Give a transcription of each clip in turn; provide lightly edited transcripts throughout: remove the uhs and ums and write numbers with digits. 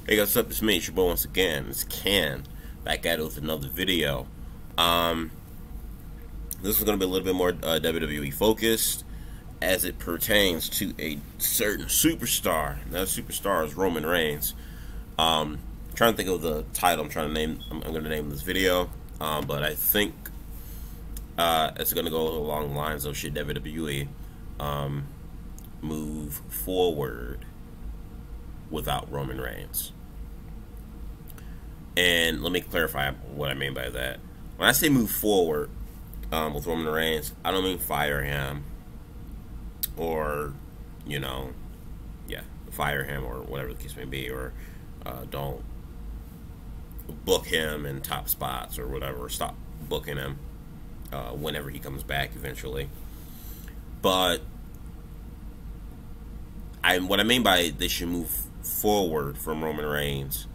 Hey guys, what's up? It's me, it's your boy once again. It's Ken, back at it with another video. Um, this is going to be a little bit more WWE focused as it pertains to a certain superstar. That superstar is Roman Reigns. Trying to think of the title I'm going to name this video, but I think it's going to go along the lines of should WWE move forward without Roman Reigns. And let me clarify what I mean by that. When I say move forward with Roman Reigns, I don't mean fire him or, fire him or whatever the case may be, or don't book him in top spots or whatever, stop booking him whenever he comes back eventually. But what I mean by they should move forward from Roman Reigns,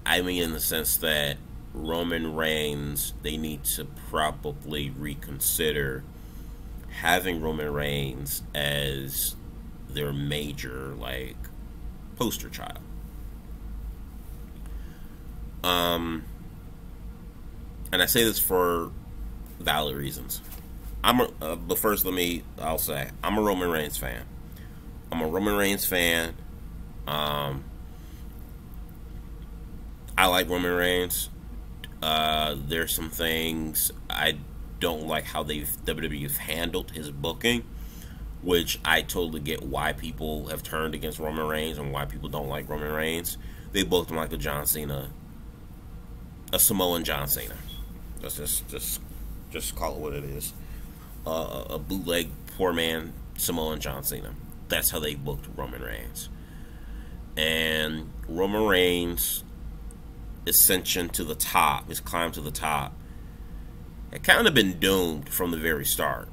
I mean in the sense that Roman Reigns, they need to probably reconsider having Roman Reigns as their major, poster child. And I say this for valid reasons. But first, I'll say, I'm a Roman Reigns fan. I'm a Roman Reigns fan. I like Roman Reigns. There's some things I don't like how WWE's handled his booking, which I totally get why people have turned against Roman Reigns and why people don't like Roman Reigns. They booked him like a Samoan John Cena. Let's just call it what it is. A bootleg poor man Samoan John Cena. That's how they booked Roman Reigns. And Roman Reigns' ascension to the top, his climb to the top, had kind of been doomed from the very start.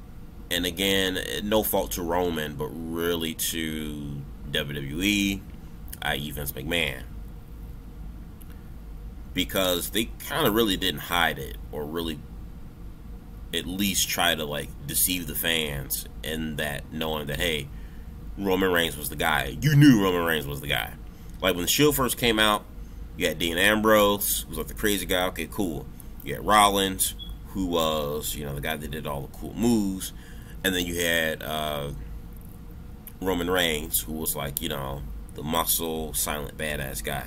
And again, no fault to Roman, but really to WWE, i.e. Vince McMahon. Because they kind of really didn't hide it, or really at least try to deceive the fans in that, knowing that, hey, Roman Reigns was the guy. You knew Roman Reigns was the guy. Like when the Shield first came out, you had Dean Ambrose, who was the crazy guy. Okay, cool. You had Rollins, who was, the guy that did all the cool moves. And then you had Roman Reigns, who was the muscle, silent, badass guy.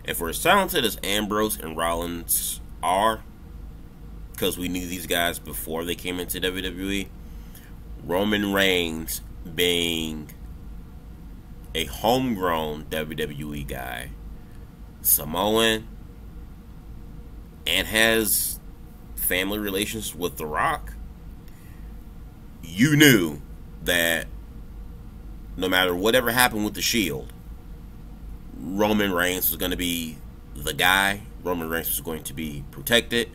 And for as talented as Ambrose and Rollins are, because we knew these guys before they came into WWE, Roman Reigns being a homegrown WWE guy, Samoan, and has family relations with The Rock, you knew that no matter whatever happened with the Shield, Roman Reigns was going to be the guy. Roman Reigns was going to be protected.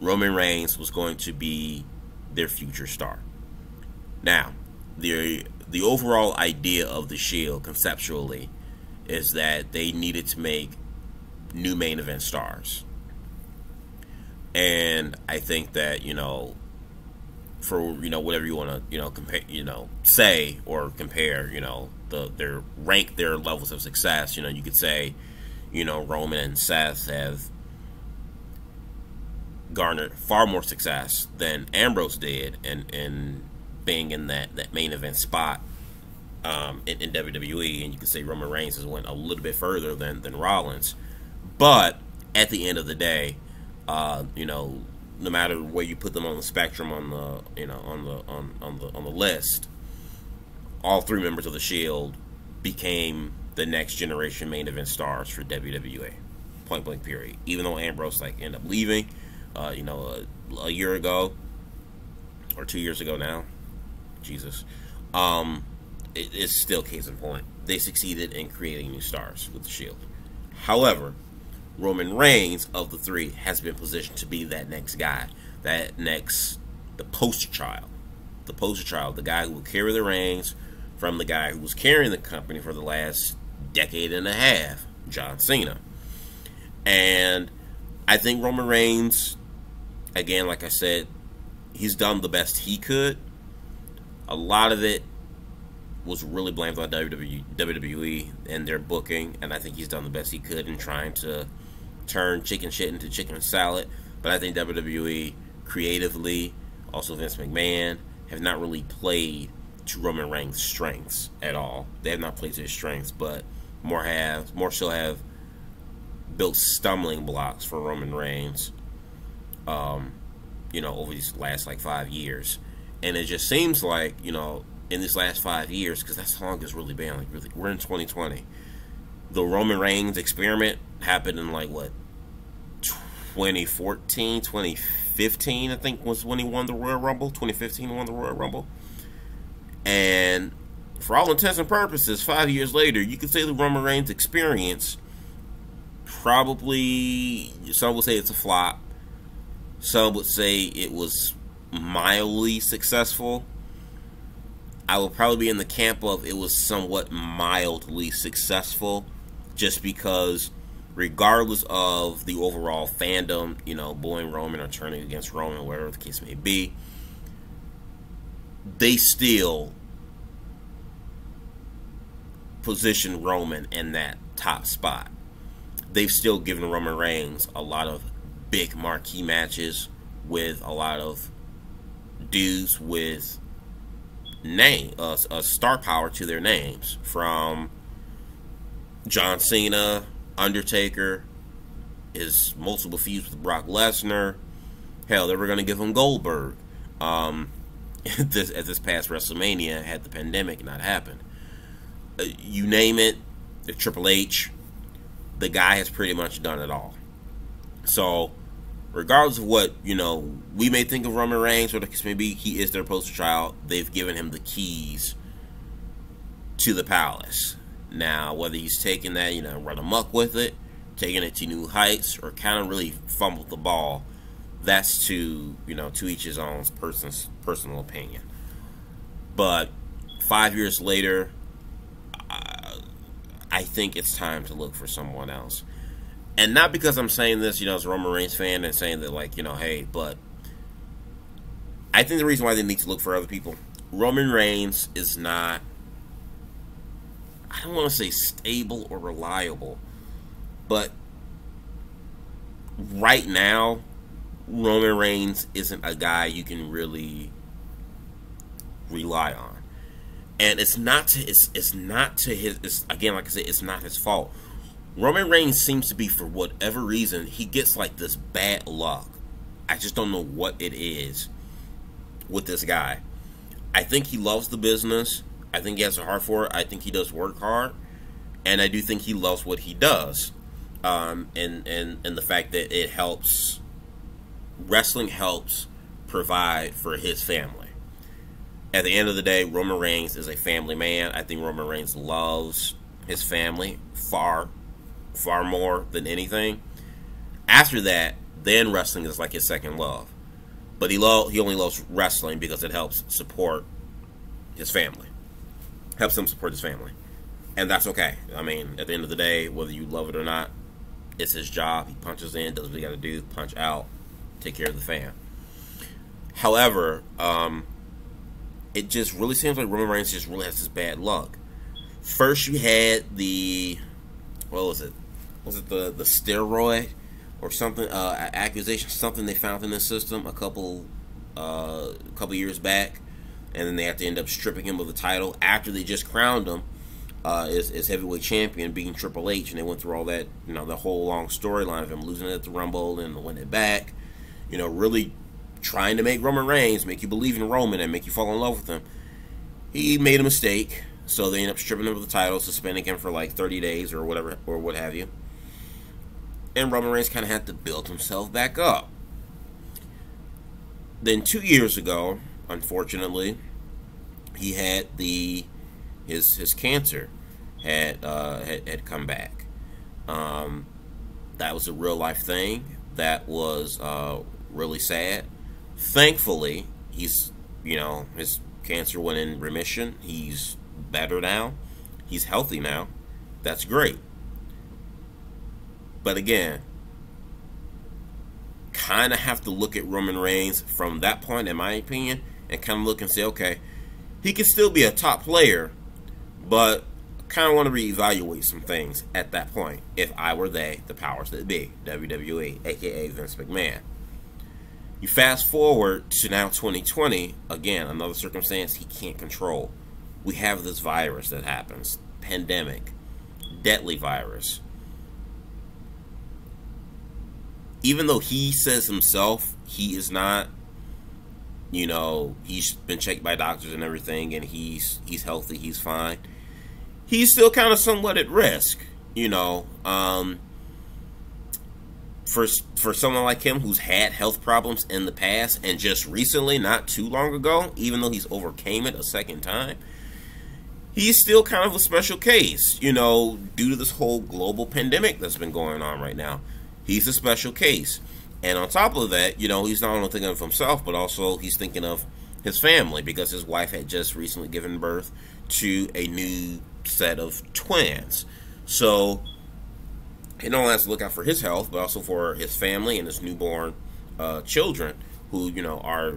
Roman Reigns was going to be their future star. Now, the overall idea of the Shield conceptually is that they needed to make new main event stars. And I think that, for, whatever you want to, compare, say or compare, rank their levels of success, you could say, Roman and Seth have garnered far more success than Ambrose did in being in that main event spot in WWE, and you could say Roman Reigns has went a little bit further than Rollins. But at the end of the day, no matter where you put them on the spectrum on the list, all three members of the Shield became the next generation main event stars for WWE. Point blank period. Even though Ambrose ended up leaving, a year ago or 2 years ago now, Jesus, it's still case in point. They succeeded in creating new stars with the Shield. However, Roman Reigns of the three has been positioned to be that next guy, the poster child, the guy who will carry the reins from the guy who was carrying the company for the last decade and a half, John Cena. And I think Roman Reigns, again, like I said, he's done the best he could. A lot of it was really blamed on WWE and their booking, and I think he's done the best he could in trying to turn chicken shit into chicken salad. But I think WWE creatively, also Vince McMahon, have not really played to Roman Reigns' strengths at all. They have not played to his strengths, but more so have built stumbling blocks for Roman Reigns, over these last like 5 years. And it just seems like, in these last 5 years, because that's how long it's really been. Like, really, we're in 2020. The Roman Reigns experiment happened in 2014, 2015, I think was when he won the Royal Rumble. 2015 he won the Royal Rumble. And for all intents and purposes, 5 years later, you could say the Roman Reigns experience probably, some would say it's a flop. Some would say it was mildly successful. I would probably be in the camp of it was somewhat mildly successful, just because regardless of the overall fandom, booing Roman or turning against Roman, whatever the case may be, they still position Roman in that top spot. They've still given Roman Reigns a lot of big marquee matches with a lot of dudes with a star power to their names, from John Cena, Undertaker, his multiple feuds with Brock Lesnar. Hell, they were going to give him Goldberg at this past WrestleMania had the pandemic not happened. You name it, the Triple H, the guy has pretty much done it all. So, regardless of what, we may think of Roman Reigns, or the case may be, he is their poster child. They've given him the keys to the palace. Now, whether he's taking that, run amok with it, taking it to new heights, or kind of really fumbled the ball, that's to each his own personal opinion. But 5 years later, I think it's time to look for someone else. And not because I'm saying this, as a Roman Reigns fan, and saying that, hey, but I think the reason why they need to look for other people, Roman Reigns is not, I don't want to say stable or reliable, but right now, Roman Reigns isn't a guy you can really rely on. And it's not to his, again, like I said, it's not his fault. Roman Reigns seems to be, for whatever reason, he gets like this bad luck. I just don't know what it is with this guy. I think he loves the business. I think he has a heart for it. I think he does work hard. And I do think he loves what he does. And the fact that it helps, wrestling helps provide for his family. At the end of the day, Roman Reigns is a family man. I think Roman Reigns loves his family far more than anything. After that, then wrestling is like his second love. But he only loves wrestling because it helps support his family. Helps him support his family. And that's okay. I mean, at the end of the day, whether you love it or not, it's his job. He punches in, does what he got to do, punch out, take care of the fan. However, it just really seems like Roman Reigns just really has this bad luck. First, you had what was it? Was it the steroid or something? Accusation, something they found in the system a couple years back, and then they have to end up stripping him of the title after they just crowned him as heavyweight champion, beating Triple H, and they went through all that, the whole long storyline of him losing it at the Rumble and winning it back. Really trying to make Roman Reigns, make you believe in Roman and make you fall in love with him. He made a mistake, so they ended up stripping him of the title, suspending him for like 30 days or whatever, or what have you. And Roman Reigns kind of had to build himself back up. Then 2 years ago, unfortunately, he had his cancer had come back. That was a real life thing. That was really sad. Thankfully, his cancer went in remission. He's better now. He's healthy now. That's great. But again, kind of have to look at Roman Reigns from that point, in my opinion, and kind of look and say, okay, he can still be a top player, But kind of want to reevaluate some things at that point. If I were they, the powers that be, WWE, aka Vince McMahon. You fast forward to now 2020, again, another circumstance he can't control. We have this virus that happens, pandemic, deadly virus. Even though he says himself he is not, you know, he's been checked by doctors and everything, and he's healthy, he's fine. He's still kind of somewhat at risk, you know. For someone like him who's had health problems in the past and just recently, not too long ago, even though he's overcame it a second time, he's still kind of a special case, you know, due to this whole global pandemic that's been going on right now. He's a special case. And on top of that, you know, he's not only thinking of himself, but also he's thinking of his family, because his wife had just recently given birth to a new set of twins. So he not only has to look out for his health, but also for his family and his newborn children, who, you know, are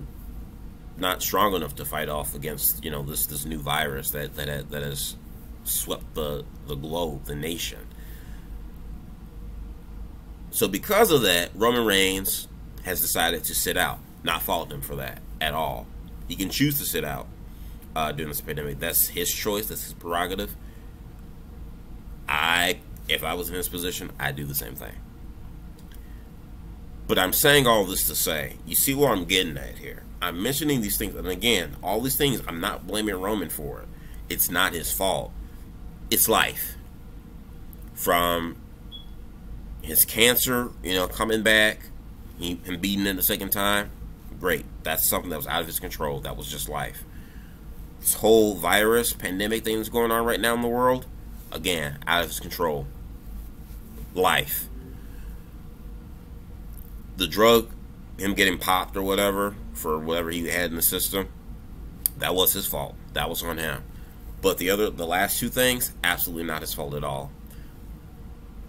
not strong enough to fight off against, you know, this new virus that has swept the globe, the nation. So because of that, Roman Reigns has decided to sit out. Not faulting him for that at all. He can choose to sit out during this pandemic. That's his choice. That's his prerogative. If I was in his position, I'd do the same thing. But I'm saying all this to say, you see where I'm getting at here. I'm mentioning these things, and again, all these things, I'm not blaming Roman for it. It's not his fault. It's life. From his cancer, you know, coming back, him beating it the second time, great. That's something that was out of his control. That was just life. This whole virus, pandemic thing that's going on right now in the world, again, out of his control. Life. The drug, him getting popped or whatever, for whatever he had in the system, that was his fault. That was on him. But the last two things, absolutely not his fault at all.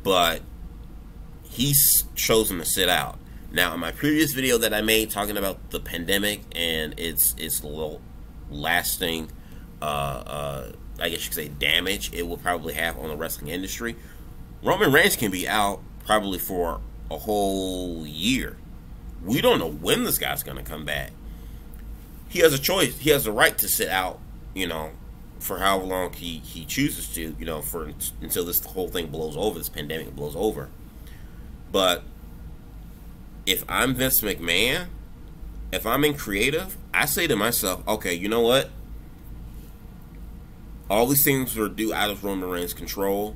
But he's chosen to sit out. Now, in my previous video that I made talking about the pandemic and its little lasting, I guess you could say, damage it will probably have on the wrestling industry, Roman Reigns can be out probably for a whole year. We don't know when this guy's going to come back. He has a choice. He has the right to sit out, you know, for however long he chooses to, you know, until this whole thing blows over, this pandemic blows over. But if I'm Vince McMahon, if I'm in creative, I say to myself, okay, you know what? All these things are due out of Roman Reigns' control.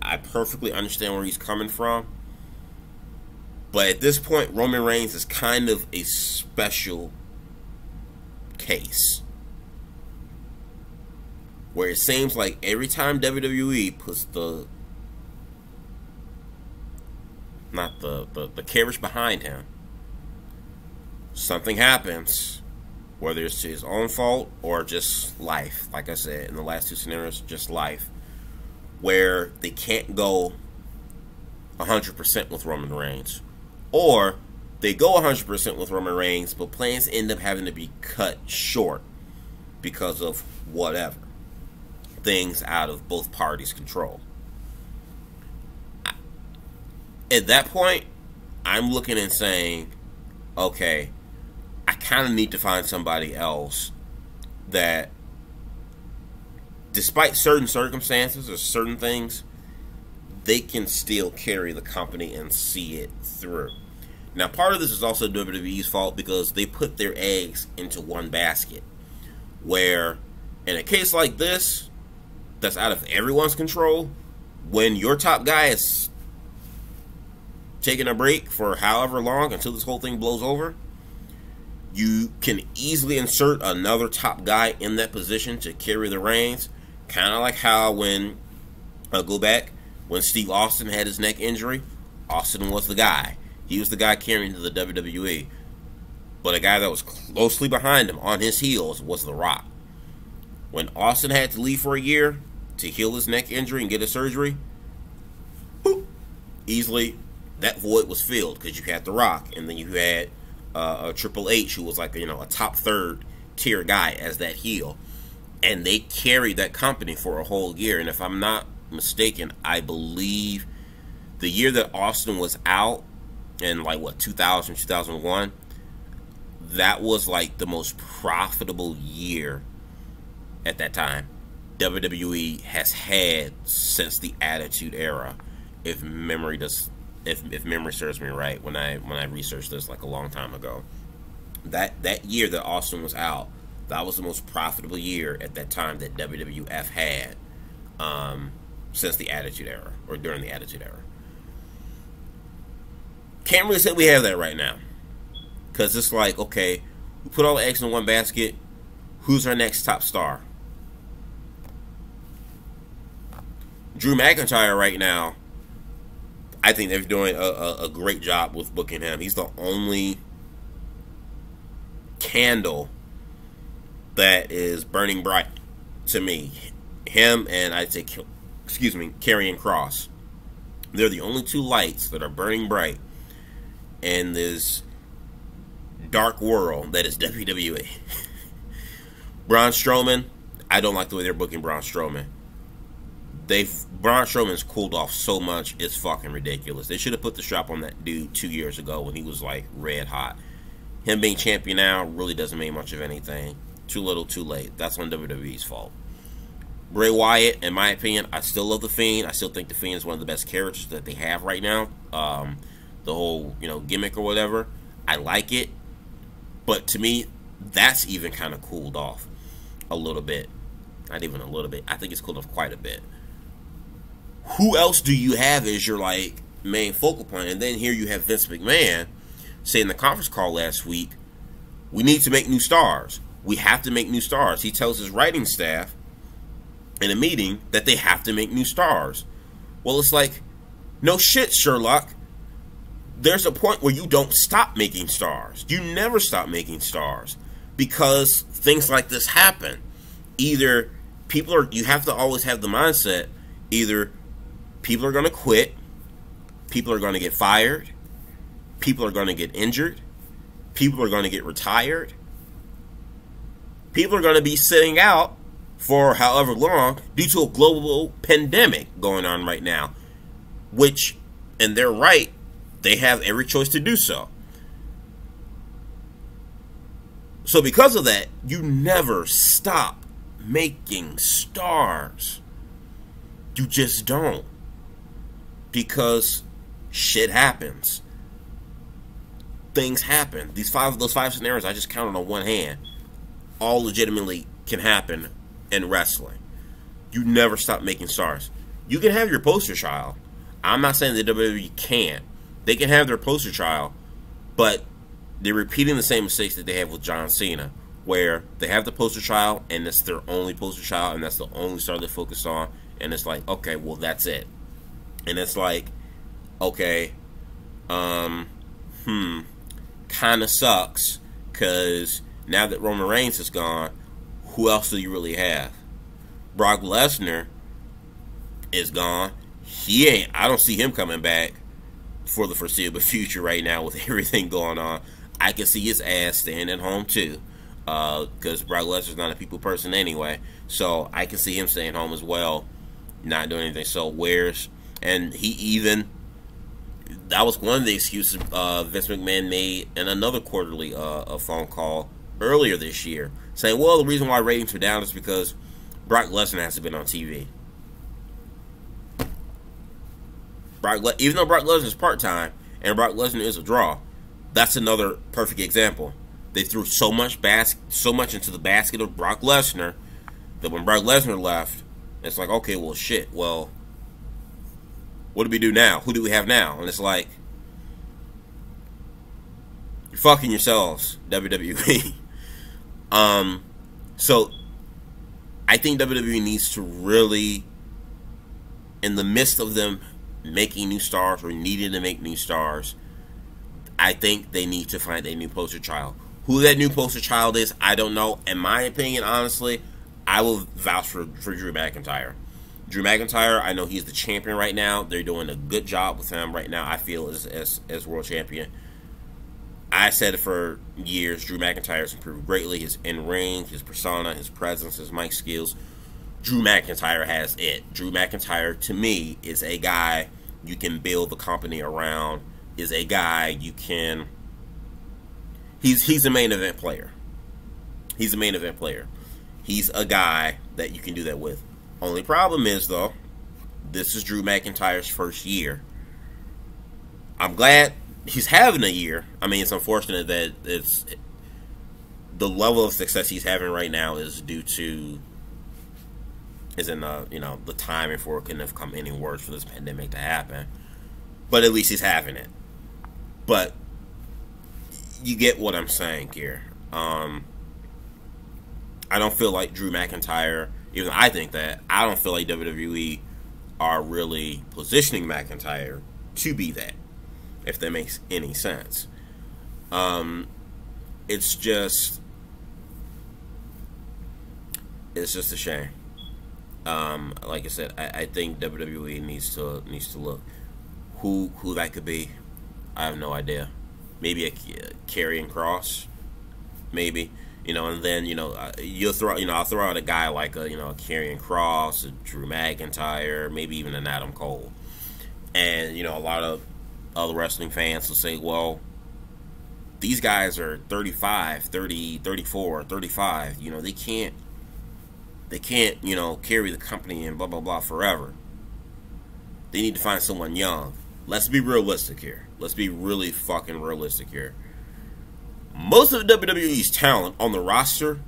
I perfectly understand where he's coming from. But at this point, Roman Reigns is kind of a special case. Where it seems like every time WWE puts the carriage behind him, something happens, whether it's his own fault or just life. Like I said, in the last two scenarios, just life, where they can't go 100% with Roman Reigns, or they go 100% with Roman Reigns, but plans end up having to be cut short because of whatever, things out of both parties' control. At that point, I'm looking and saying, okay, I kind of need to find somebody else that, despite certain circumstances or certain things, they can still carry the company and see it through. Now, part of this is also WWE's fault, because they put their eggs into one basket, where in a case like this, that's out of everyone's control, when your top guy is taking a break for however long until this whole thing blows over, you can easily insert another top guy in that position to carry the reins. Kind of like how when Steve Austin had his neck injury, Austin was the guy. He was the guy carrying to the WWE. But a guy that was closely behind him on his heels was The Rock. When Austin had to leave for a year to heal his neck injury and get a surgery, boop, easily that void was filled, because you had The Rock, and then you had Triple H, who was like, you know, a top third tier guy as that heel. And they carried that company for a whole year. And if I'm not mistaken, I believe the year that Austin was out in like what 2000, 2001, that was like the most profitable year at that time WWE has had since the Attitude Era. If memory serves me right, when I researched this like a long time ago, that year that Austin was out, that was the most profitable year at that time that WWF had since the Attitude Era, or during the Attitude Era. Can't really say we have that right now, because it's like, okay, we put all the eggs in one basket. Who's our next top star? Drew McIntyre right now, I think they're doing a great job with booking him. He's the only candle that is burning bright to me. Him and I'd say, Karrion Kross. They're the only two lights that are burning bright in this dark world that is WWE. Braun Strowman, I don't like the way they're booking Braun Strowman. Braun Strowman's cooled off so much, it's fucking ridiculous. They should have put the strap on that dude 2 years ago when he was like red hot. Him being champion now really doesn't mean much of anything. Too little, too late. That's on WWE's fault. Bray Wyatt, in my opinion, I still love The Fiend. I still think The Fiend is one of the best characters that they have right now. The whole, gimmick or whatever, I like it. But to me, that's even kind of cooled off a little bit. Not even a little bit. I think it's cooled off quite a bit. Who else do you have as your main focal point? And then here you have Vince McMahon say in the conference call last week, we need to make new stars. We have to make new stars. He tells his writing staff in a meeting that they have to make new stars. Well, it's like, no shit, Sherlock. There's a point where you don't stop making stars. You never stop making stars, because things like this happen. Either you have to always have the mindset, either people are going to quit, people are going to get fired, people are going to get injured, people are going to get retired, people are going to be sitting out for however long due to a global pandemic going on right now, which, and they're right, they have every choice to do so. So because of that, you never stop making stars. You just don't. Because shit happens. Things happen. Those five scenarios I just counted on one hand, all legitimately can happen in wrestling. You never stop making stars. You can have your poster child. I'm not saying the WWE can't. They can have their poster child, but they're repeating the same mistakes that they have with John Cena, where they have the poster child, and that's their only poster child, and that's the only star they focus on, and it's like, okay, well, that's it. And it's like, okay, kind of sucks, because now that Roman Reigns is gone, who else do you really have? Brock Lesnar is gone. I don't see him coming back for the foreseeable future right now with everything going on. I can see his ass staying at home too, because Brock Lesnar's not a people person anyway, so I can see him staying home as well, not doing anything. So that was one of the excuses Vince McMahon made in another quarterly phone call earlier this year, saying, well, the reason why ratings are down is because Brock Lesnar hasn't been on TV. Even though Brock Lesnar is part-time and Brock Lesnar is a draw, that's another perfect example. They threw so much into the basket of Brock Lesnar that when Brock Lesnar left, it's like, okay, well, shit. Well, what do we do now? Who do we have now? And it's like, you're fucking yourselves, WWE. So I think WWE needs to really, in the midst of them making new stars or needing to make new stars, I think they need to find a new poster child. Who that new poster child is, I don't know. In my opinion, honestly, I will vouch for Drew McIntyre. Drew McIntyre, I know he's the champion right now. They're doing a good job with him right now, I feel, as world champion. I said it for years. Drew McIntyre's improved greatly. His in-ring, his persona, his presence, his mic skills. Drew McIntyre has it. Drew McIntyre, to me, is a guy you can build the company around. Is a guy you can... He's a main event player. He's a main event player. He's a guy that you can do that with. Only problem is, though, this is Drew McIntyre's first year. I'm glad he's having a year. I mean, it's unfortunate that the level of success he's having right now is due to the timing for it couldn't have come any worse for this pandemic to happen. But at least he's having it. But you get what I'm saying here. I don't feel like Drew McIntyre, even though I think that, I don't feel like WWE are really positioning McIntyre to be that, if that makes any sense. It's just a shame. Like I said, I think WWE needs to look who that could be. I have no idea. Maybe a Karrion Kross, maybe, and then you'll throw I'll throw out a guy like a Karrion Kross, a Drew McIntyre, maybe even an Adam Cole, and a lot of other wrestling fans will say, well, these guys are 35, 30, 34, 35. They can't carry the company and blah blah blah forever. They need to find someone young. Let's be realistic here. Let's be really fucking realistic here. Most of WWE's talent on the roster,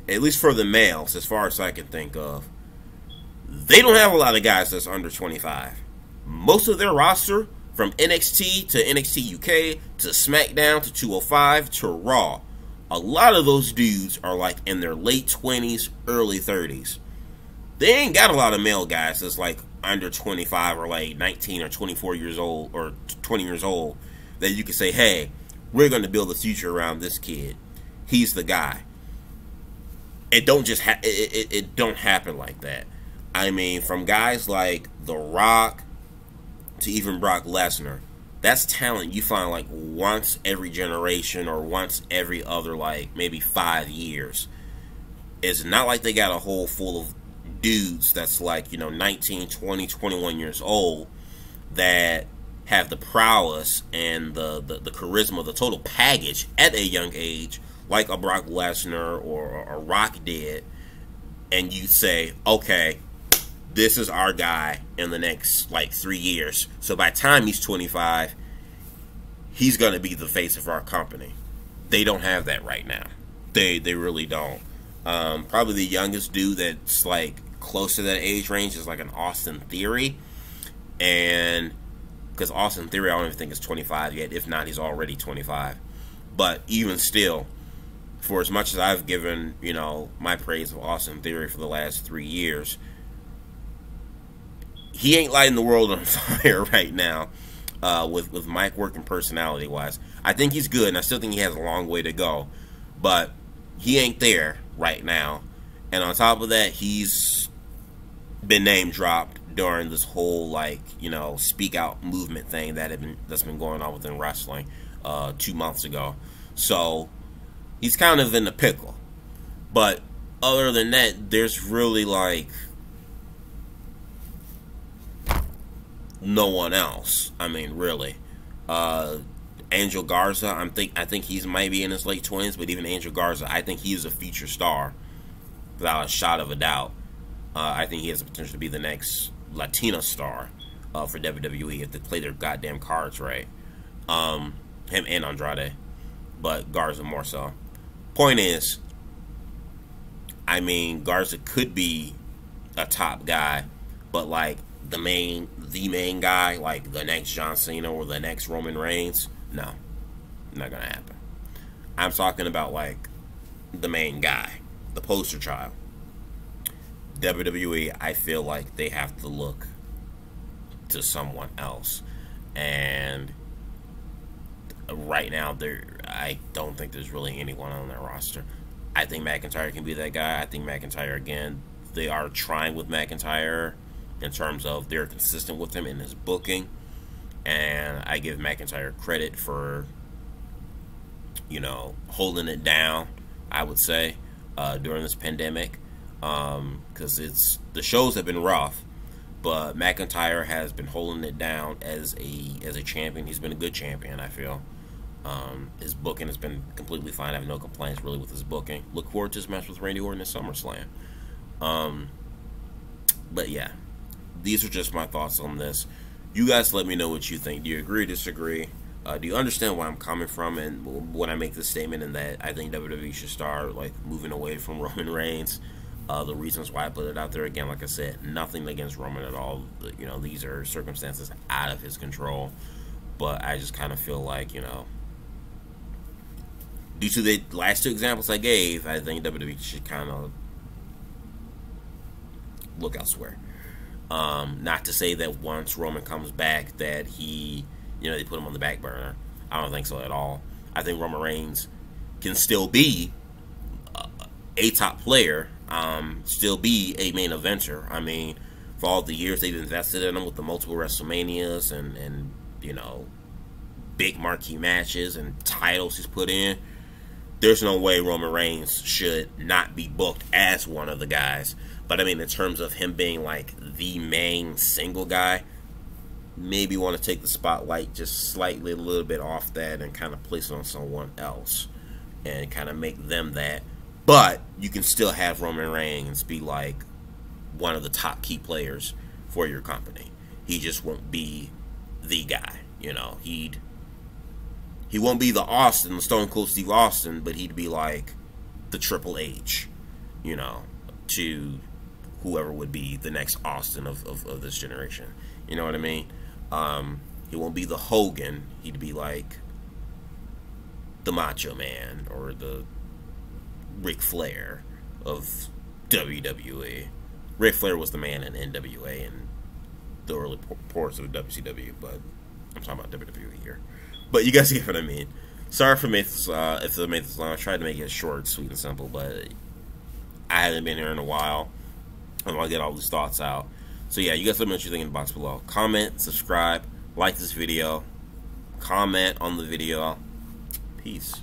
at least for the males, as far as I can think of, they don't have a lot of guys that's under 25. Most of their roster, from NXT to NXT UK to SmackDown to 205 to Raw, a lot of those dudes are like in their late 20s, early 30s. They ain't got a lot of male guys that's like under 25 or like 19 or 24 years old or 20 years old that you can say, hey, we're going to build a future around this kid. He's the guy. It don't just it don't happen like that. I mean, from guys like The Rock to even Brock Lesnar, that's talent you find like once every generation or once every other, like maybe 5 years. It's not like they got a hole full of dudes that's like 19, 20, 21 years old that have the prowess and the charisma, the total package at a young age, like a Brock Lesnar or a Rock did, and you say, okay, this is our guy in the next like 3 years. So by the time he's 25, he's going to be the face of our company. They don't have that right now. They really don't. Probably the youngest dude that's like close to that age range is like an Austin Theory, and because Austin Theory I don't even think is 25 yet. If not, he's already 25. But even still, for as much as I've given my praise of Austin Theory for the last 3 years, he ain't lighting the world on fire right now with mic work and personality wise. I think he's good, and I still think he has a long way to go, but he ain't there right now. And on top of that, he's been name dropped during this whole speak out movement thing that's been going on within wrestling 2 months ago. So he's kind of in the pickle. But other than that, there's really no one else. I mean, really. Angel Garza, I think he's might be in his late 20s, but even Angel Garza, I think he's a future star without a shot of a doubt. I think he has the potential to be the next Latina star for WWE if they play their goddamn cards right. Him and Andrade, but Garza more so. Point is, I mean, Garza could be a top guy, but like the main guy, like the next John Cena or the next Roman Reigns, no, not gonna happen. I'm talking about like the main guy, the poster child. WWE, I feel like they have to look to someone else, and right now I don't think there's really anyone on their roster. I think McIntyre can be that guy. I think McIntyre, again, they are trying with McIntyre in terms of they're consistent with him in his booking, and I give McIntyre credit for holding it down, I would say, during this pandemic, because the shows have been rough, but McIntyre has been holding it down as a champion. He's been a good champion, I feel. His booking has been completely fine. I have no complaints really with his booking. Look forward to his match with Randy Orton at SummerSlam. But yeah, these are just my thoughts on this. You guys let me know what you think. Do you agree or disagree? Do you understand where I'm coming from and when I make this statement, and that I think WWE should start moving away from Roman Reigns? The reasons why I put it out there, again, like I said, nothing against Roman at all. These are circumstances out of his control. But I just kind of feel like, due to the last two examples I gave, I think WWE should kind of look elsewhere. Not to say that once Roman comes back that they put him on the back burner. I don't think so at all. I think Roman Reigns can still be a top player, still be a main eventer. I mean, for all the years they've invested in him with the multiple WrestleManias and big marquee matches and titles he's put in, there's no way Roman Reigns should not be booked as one of the guys. But I mean, in terms of him being the main single guy, maybe want to take the spotlight just slightly a little bit off that and kind of place it on someone else and kind of make them that. But you can still have Roman Reigns be one of the top key players for your company. He just won't be the guy. He won't be the Austin, the Stone Cold Steve Austin, but he'd be the Triple H, to whoever would be the next Austin of this generation. You know what I mean? He won't be the Hogan. He'd be the Macho Man or the Ric Flair of WWE. Ric Flair was the man in NWA and the early parts of WCW, but I'm talking about WWE here. But you guys get what I mean. Sorry for if I made this long. I tried to make it short, sweet, and simple, but I haven't been here in a while. I want to get all these thoughts out. So yeah, you guys let me know what you think in the box below. Comment, subscribe, like this video, comment on the video. Peace.